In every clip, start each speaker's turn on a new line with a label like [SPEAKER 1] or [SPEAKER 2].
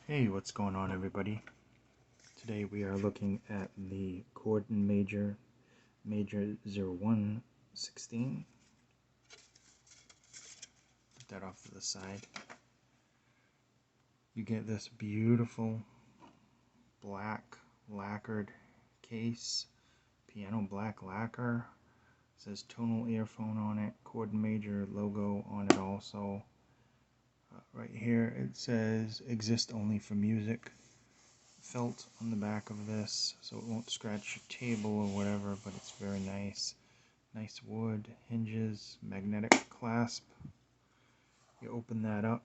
[SPEAKER 1] Hey, what's going on, everybody? Today we are looking at the Chord Major 0116. Put that off to the side. You get this beautiful black lacquered case, piano black lacquer. It says tonal earphone on it, Chord Major logo on it also. Right here it says exist only for music. Felt on the back of this so it won't scratch your table or whatever, but it's very nice. Nice wood, hinges, magnetic clasp. You open that up.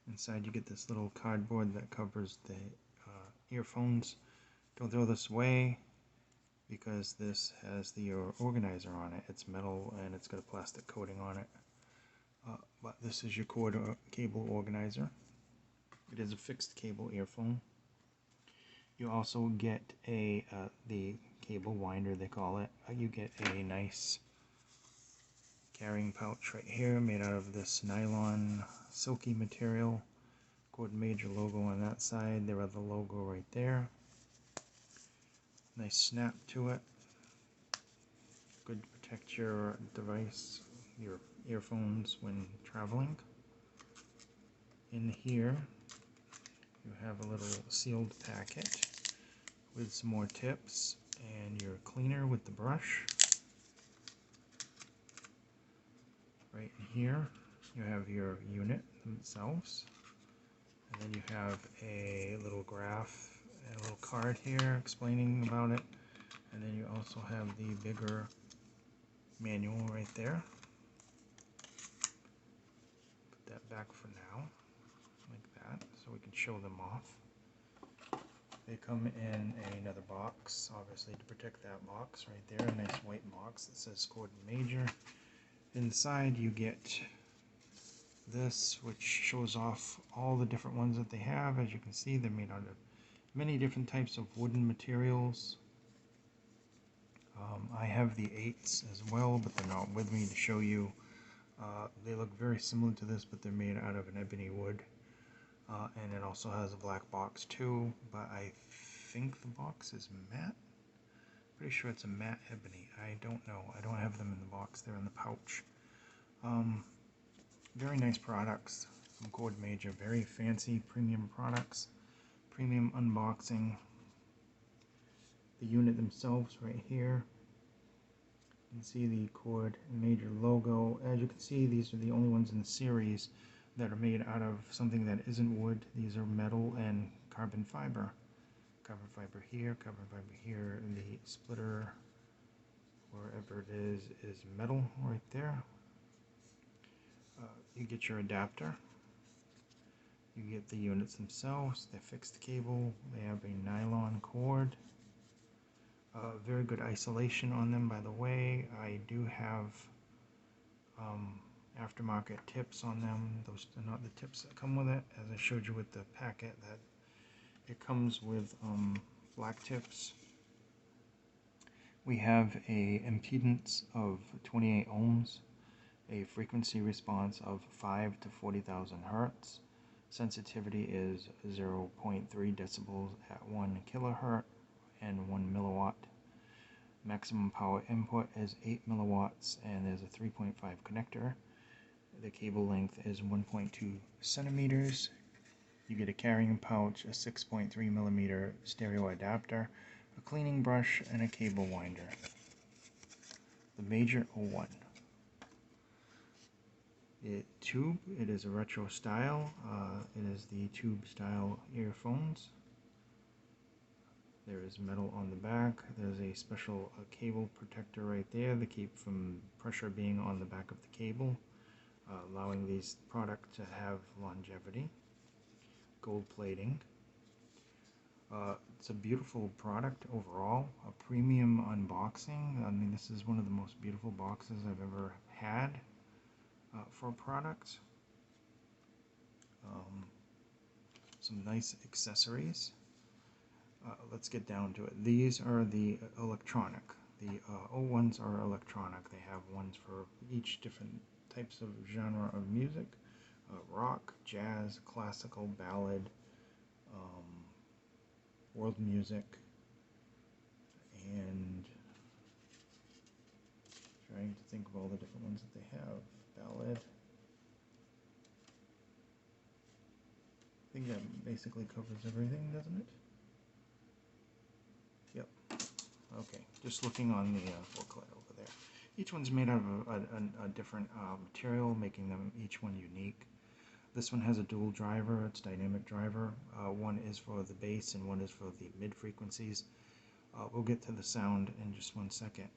[SPEAKER 1] Inside you get this little cardboard that covers the earphones. Don't throw this away because this has the organizer on it. It's metal and it's got a plastic coating on it. But this is your cord cable organizer. It is a fixed cable earphone. You also get the cable winder, they call it. You get a nice carrying pouch right here made out of this nylon silky material. Chord Major logo on that side. There are the logo right there. Nice snap to it. Good to protect your device, your earphones when traveling. In here you have a little sealed packet with some more tips and your cleaner with the brush. Right in here you have your unit themselves, and then you have a little graph and a little card here explaining about it, and then you also have the bigger manual right there. Put that back for now, like that, so we can show them off. They come in another box, obviously to protect that box right there, a nice white box that says Chord Major. Inside you get this, which shows off all the different ones that they have. As you can see, they're made out of many different types of wooden materials. I have the 8s as well, but they're not with me to show you. They look very similar to this, but they're made out of an ebony wood. And it also has a black box too, but I think the box is matte. Pretty sure it's a matte ebony. I don't know. I don't have them in the box. They're in the pouch. Very nice products from Chord Major. Very fancy premium products. Premium unboxing. The unit themselves right here. You can see the Chord Major logo. As you can see, these are the only ones in the series that are made out of something that isn't wood. These are metal and carbon fiber. Carbon fiber here, carbon fiber here. And the splitter, wherever it is metal right there. You get your adapter. You get the units themselves, the fixed cable. They have a nylon cord. Very good isolation on them, by the way. I do have aftermarket tips on them. Those are not the tips that come with it, as I showed you with the packet. That it comes with black tips. We have a impedance of 28 ohms, a frequency response of 5 to 40,000 hertz. Sensitivity is 0.3 decibels at 1 kilohertz and 1 milliwatt. Maximum power input is 8 milliwatts, and there's a 3.5 connector. The cable length is 1.2 centimeters. You get a carrying pouch, a 6.3 millimeter stereo adapter, a cleaning brush, and a cable winder. The Major 01. The tube, it is a retro style. It is the tube style earphones. There is metal on the back. There's a special cable protector right there to keep from pressure being on the back of the cable, allowing these products to have longevity. Gold plating. It's a beautiful product overall. A premium unboxing. I mean, this is one of the most beautiful boxes I've ever had for a product. Some nice accessories. Let's get down to it. These are the electronic. The 01s are electronic. They have ones for each different types of genre of music. rock, jazz, classical, ballad, world music, and trying to think of all the different ones that they have. Ballad. I think that basically covers everything, doesn't it? Yep. Okay, just looking on the booklet over there. Each one's made out of a different material, making them each one unique. This one has a dual driver, it's dynamic driver. One is for the bass and one is for the mid frequencies. We'll get to the sound in just one second.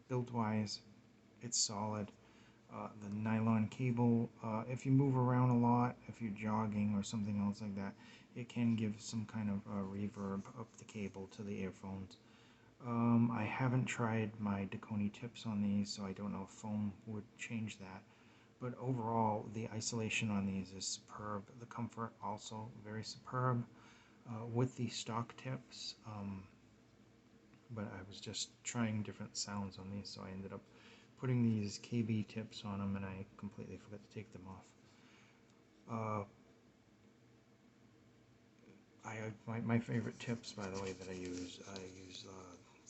[SPEAKER 1] Build-wise, it's solid. The nylon cable, if you move around a lot, if you're jogging or something else like that, it can give some kind of reverb up the cable to the earphones. I haven't tried my Dakoni tips on these, so I don't know if foam would change that. But overall, the isolation on these is superb. The comfort also very superb with the stock tips. But I was just trying different sounds on these, so I ended up putting these KB tips on them, and I completely forgot to take them off. My favorite tips, by the way, that I use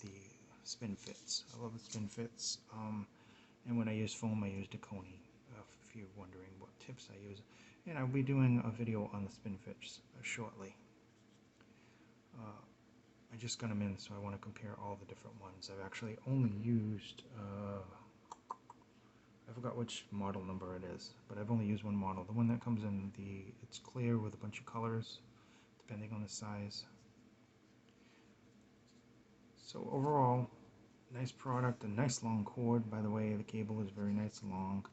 [SPEAKER 1] the Spin Fits. I love the Spin Fits. And when I use foam, I use Dakoni. If you're wondering what tips I use, and I'll be doing a video on the Spin Fits shortly. I just got them in, so I want to compare all the different ones. I've actually only used, I forgot which model number it is, but I've only used one model. The one that comes in it's clear with a bunch of colors, depending on the size. So overall, nice product, a nice long cord, by the way. The cable is very nice and long.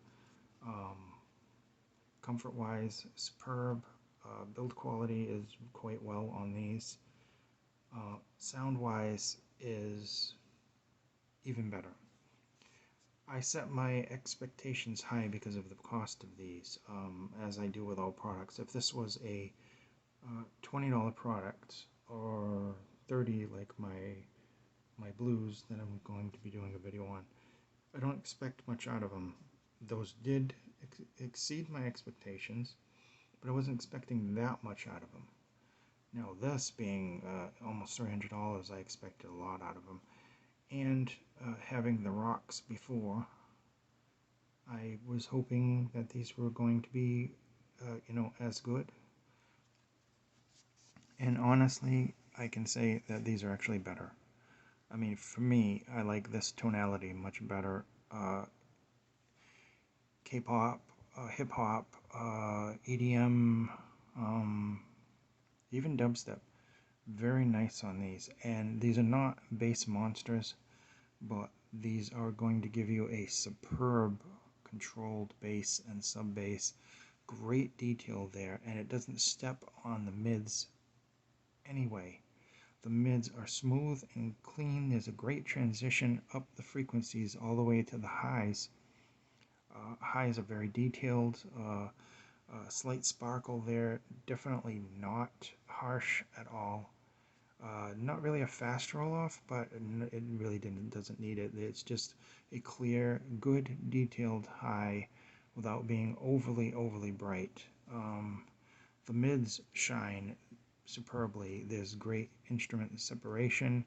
[SPEAKER 1] Comfort-wise, superb. Build quality is quite well on these. Sound-wise is even better. I set my expectations high because of the cost of these, as I do with all products. If this was a $20 product or $30 like my blues that I'm going to be doing a video on, I don't expect much out of them. Those did exceed my expectations, but I wasn't expecting that much out of them. Now this being almost $300, I expected a lot out of them. And having the rocks before, I was hoping that these were going to be, as good. And honestly, I can say that these are actually better. I mean, for me, I like this tonality much better. K-pop, hip-hop, EDM, even dubstep. Very nice on these. And these are not bass monsters, but these are going to give you a superb controlled bass and sub bass. Great detail there, and it doesn't step on the mids anyway. The mids are smooth and clean. There's a great transition up the frequencies all the way to the highs. Highs are very detailed, slight sparkle there, definitely not harsh at all. Not really a fast roll off, but it really doesn't need it. It's just a clear, good detailed high without being overly bright. The mids shine superbly. There's great instrument separation.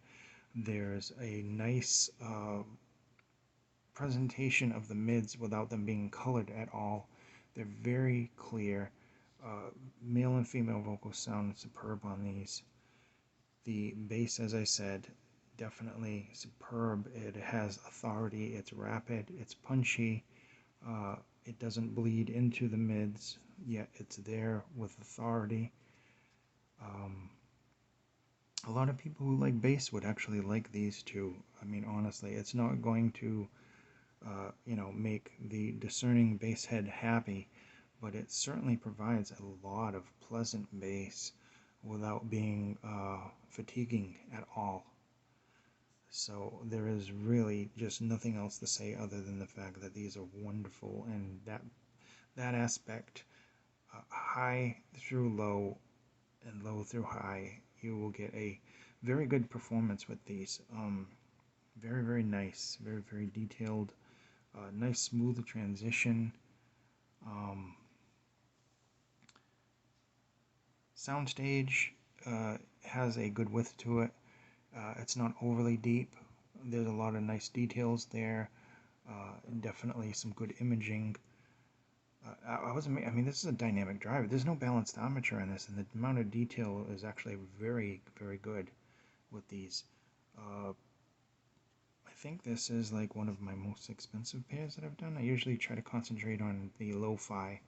[SPEAKER 1] There's a nice presentation of the mids without them being colored at all. They're very clear. Male and female vocals sound superb on these. The bass, as I said, definitely superb. It has authority, it's rapid, it's punchy. It doesn't bleed into the mids, yet it's there with authority. A lot of people who like bass would actually like these too. I mean, honestly, it's not going to make the discerning bass head happy, but it certainly provides a lot of pleasant bass without being fatiguing at all. So there is really just nothing else to say other than the fact that these are wonderful, and that aspect, high through low and low through high, you will get a very good performance with these. Very nice, very detailed. Nice smooth transition. Soundstage has a good width to it. It's not overly deep. There's a lot of nice details there. Definitely some good imaging. I mean, this is a dynamic driver. There's no balanced armature in this, and the amount of detail is actually very, very good with these. I think this is like one of my most expensive pairs that I've done. I usually try to concentrate on the lo-fi,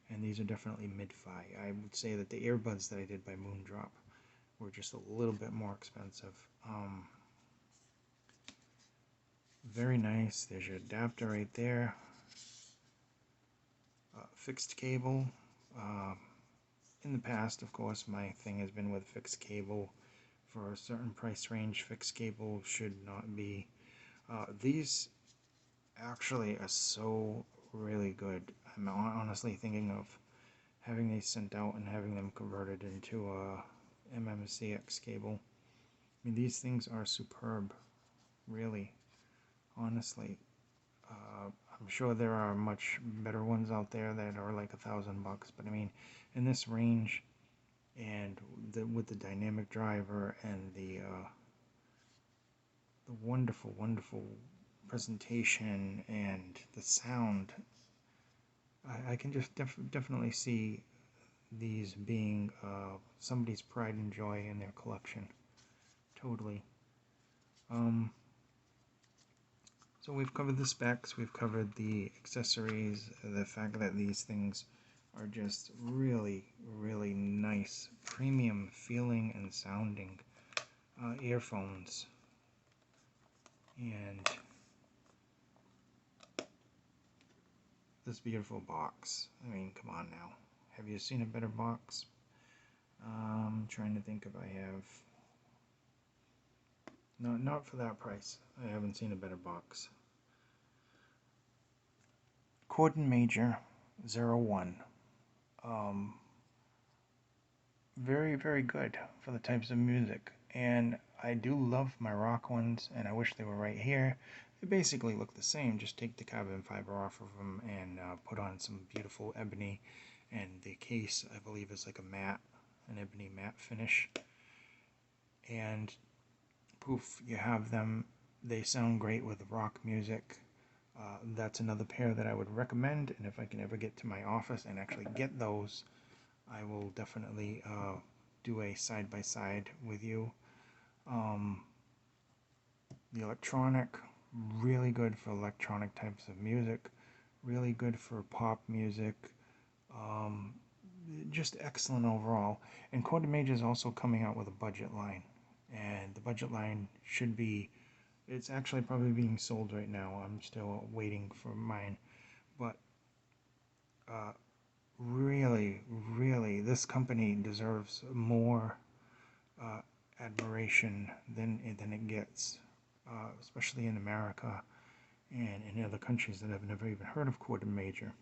[SPEAKER 1] and these are definitely mid-fi. I would say that the earbuds that I did by Moondrop were just a little bit more expensive. Very nice. There's your adapter right there. Fixed cable. In the past, of course, my thing has been with fixed cable. For a certain price range, fixed cable should not be. These actually are so really good. I'm honestly thinking of having these sent out and having them converted into a MMCX cable. I mean, these things are superb, really, honestly. I'm sure there are much better ones out there that are like $1,000, but I mean, in this range, and with the dynamic driver and the wonderful, wonderful presentation and the sound, I can just definitely see these being somebody's pride and joy in their collection. Totally. So we've covered the specs, we've covered the accessories, the fact that these things are just really, really nice, premium feeling and sounding earphones. And this beautiful box. I mean, come on now. Have you seen a better box? I'm trying to think if I have. No, not for that price. I haven't seen a better box. Chord Major 01. Very, very good for the types of music. And I do love my rock ones, and I wish they were right here. They basically look the same. Just take the carbon fiber off of them and put on some beautiful ebony. And the case, I believe, is like a matte, an ebony matte finish. And poof, you have them. They sound great with rock music. That's another pair that I would recommend, and if I can ever get to my office and actually get those, I will definitely do a side-by-side with you. The electronic, really good for electronic types of music, really good for pop music, just excellent overall. And Chord Major is also coming out with a budget line, and the budget line should be, it's actually probably being sold right now. I'm still waiting for mine, but really, really, this company deserves more admiration than it gets, especially in America and in other countries that have never even heard of Chord Major.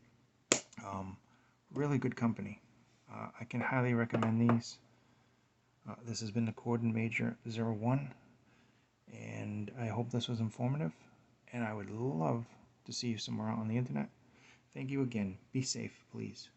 [SPEAKER 1] Really good company. I can highly recommend these. This has been the Chord Major 01, and I hope this was informative, and I would love to see you somewhere out on the internet. Thank you again. Be safe, please.